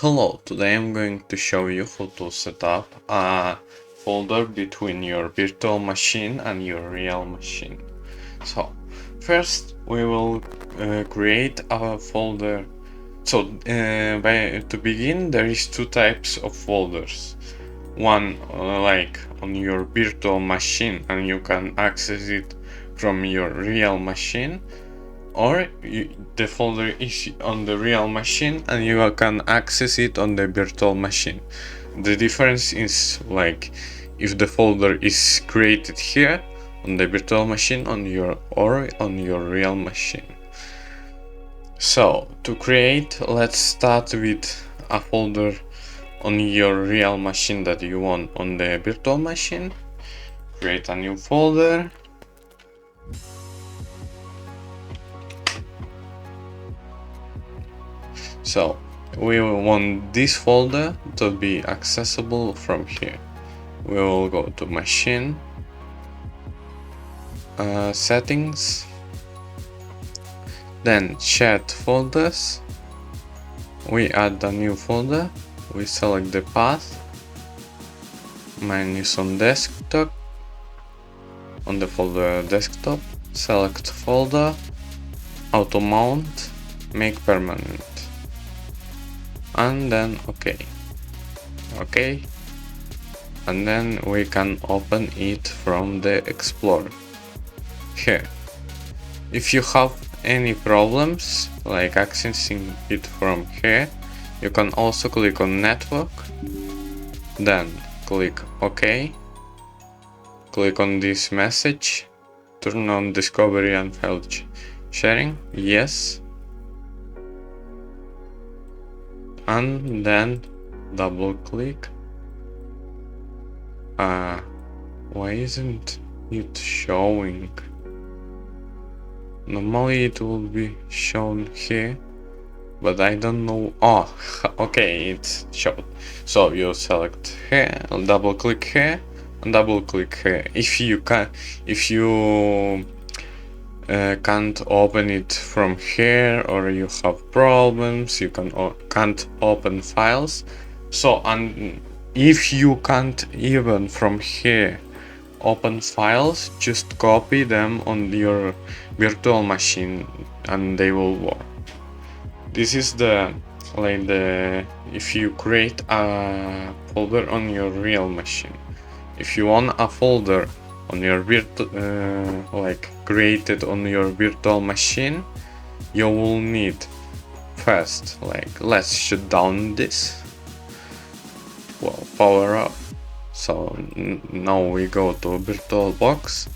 Hello, today I'm going to show you how to set up a folder between your virtual machine and your real machine. So, first we will create a folder. So, to begin, there is two types of folders. One like on your virtual machine and you can access it from your real machine, or the folder is on the real machine and you can access it on the virtual machine. The difference is like if the folder is created here on the virtual machine on your real machine. So to create, let's start with a folder on your real machine that you want on the virtual machine. Create a new folder. So we want this folder to be accessible from here. We will go to machine, settings, then shared folders. We add a new folder, we select the path, mine is on desktop, on the folder desktop, select folder, auto mount, make permanent, and then OK, and then we can open it from the Explorer here. If you have any problems like accessing it from here, you can also click on network, then click OK, click on this message, turn on discovery and file sharing, yes, and then double click. Why isn't it showing? Normally it will be shown here, but I don't know. Oh, okay, it's showed. So you select here, double click here, and double click here. If you can't open it from here, or you have problems, you can't open files. So, and if you can't even from here open files, just copy them on your virtual machine and they will work. This is if you create a folder on your real machine. If you want a folder on your created on your virtual machine, you will need first, let's shut down this. Well, power up. So now we go to VirtualBox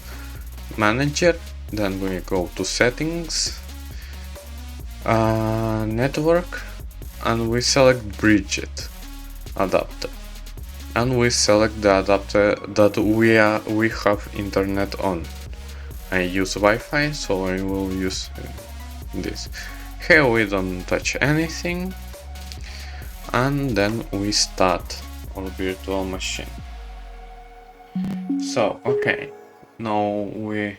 Manager, then we go to settings, network, and we select Bridget adapter, and we select the adapter that we have internet on. I use Wi-Fi, so I will use this. Here we don't touch anything, and then we start our virtual machine. So okay, now we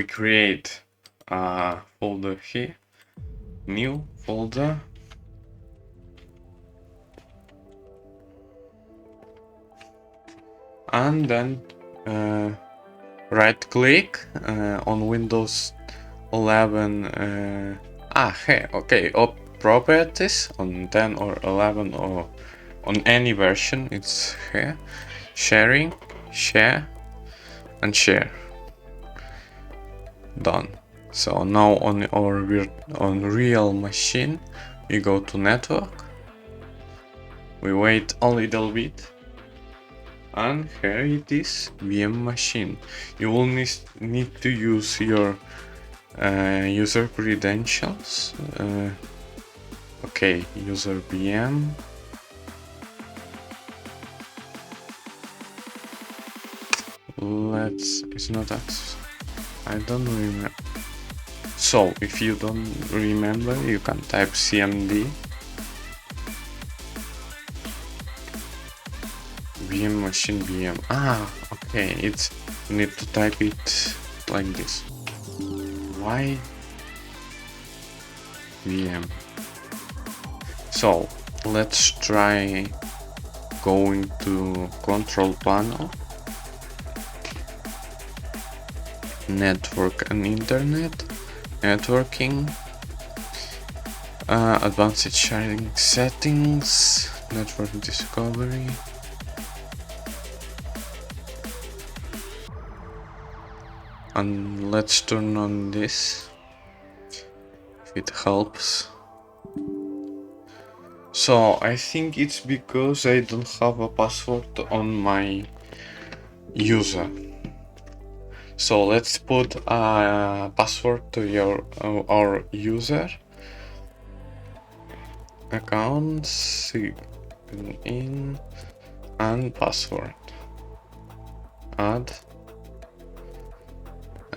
create a folder here, new folder, and then right click on Windows 11 here, okay, properties on 10 or 11 or on any version, it's here, sharing, share, and share. Done. So now on our real machine, we go to network, we wait a little bit, and here it is, VM machine. You will need to use your user credentials. Okay, user VM. It's not access. I don't remember. So if you don't remember, you can type cmd VM machine VM. Okay, you need to type it like this. Why VM? So let's try going to control panel, network and internet, networking, advanced sharing settings, network discovery. And let's turn on this if it helps. So I think it's because I don't have a password on my user. So let's put a password to our user account, sign in, and password. Add.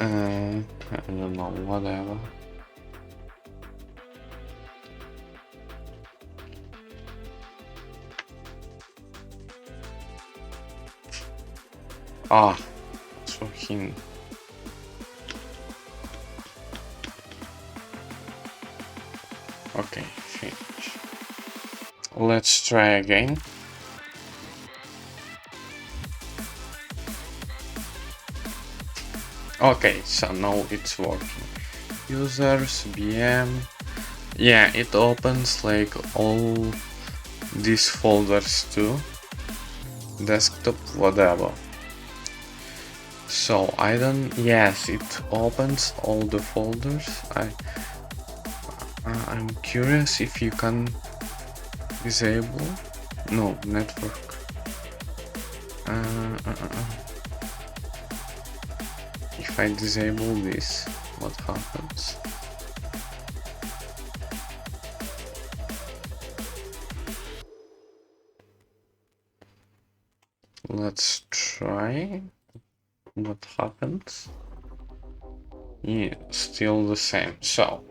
I don't know, whatever. It's for him. Okay, finish. Let's try again. Okay, so now it's working. Users, VM. Yeah, it opens like all these folders too. Desktop, whatever. So I don't. Yes, it opens all the folders. I'm curious if you can disable. No, network. If I disable this, what happens? Let's try what happens. Yeah, still the same. So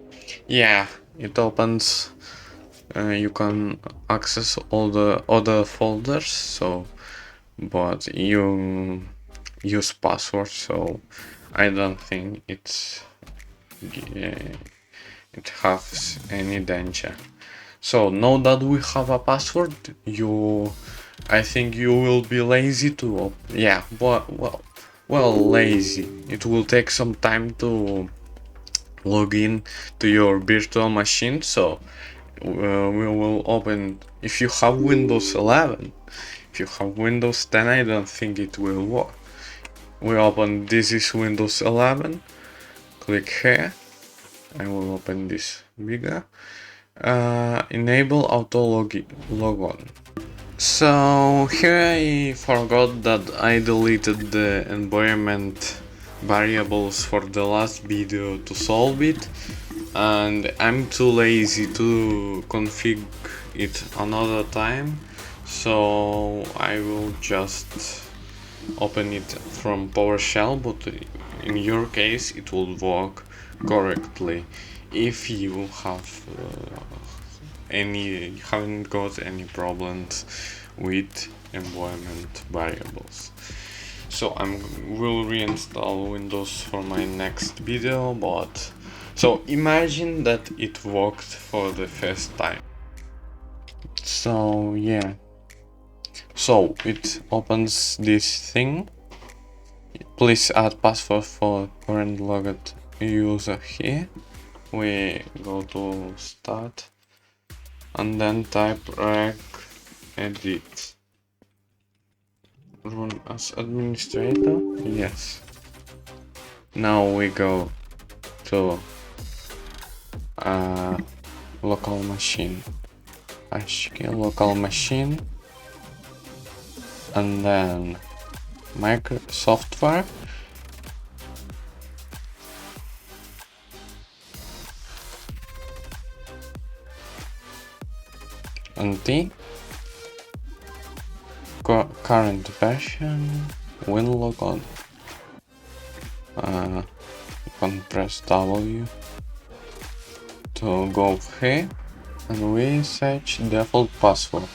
yeah, it opens. You can access all the other folders, so but you use password, so I don't think it has any danger. So now that we have a password, I think you will be lazy to, yeah, well, lazy. It will take some time to log in to your virtual machine, so we will open, if you have Windows 11, if you have Windows 10, I don't think it will work. We open, this is Windows 11, click here, I will open this bigger, enable auto logon. So here I forgot that I deleted the environment variables for the last video to solve it, and I'm too lazy to config it another time, so I will just open it from PowerShell, but in your case it will work correctly if you haven't got any problems with environment variables. So I will reinstall Windows for my next video, but so imagine that it worked for the first time. So yeah, so it opens this thing. Please add password for current logged user here. We go to start and then type reg edit. Run as administrator? Yes. Now we go to local machine. Local machine, and then Microsoftware, and T, current version, WinLogon. You can press W to go here, and we search default password.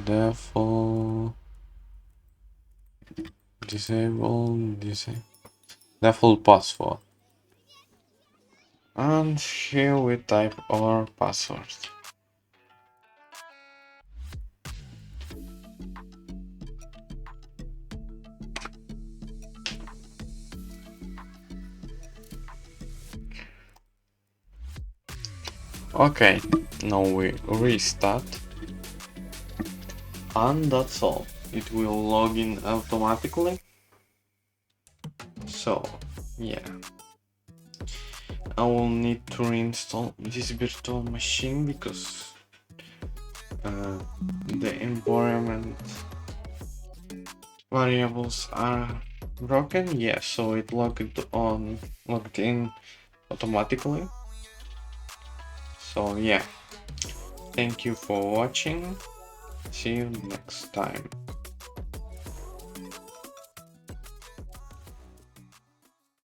Default disable default password, and here we type our password. Okay, now we restart. And that's all. It will log in automatically. So, yeah. I will need to reinstall this virtual machine because the environment variables are broken. Yeah, so it logged in automatically. So yeah, thank you for watching. See you next time.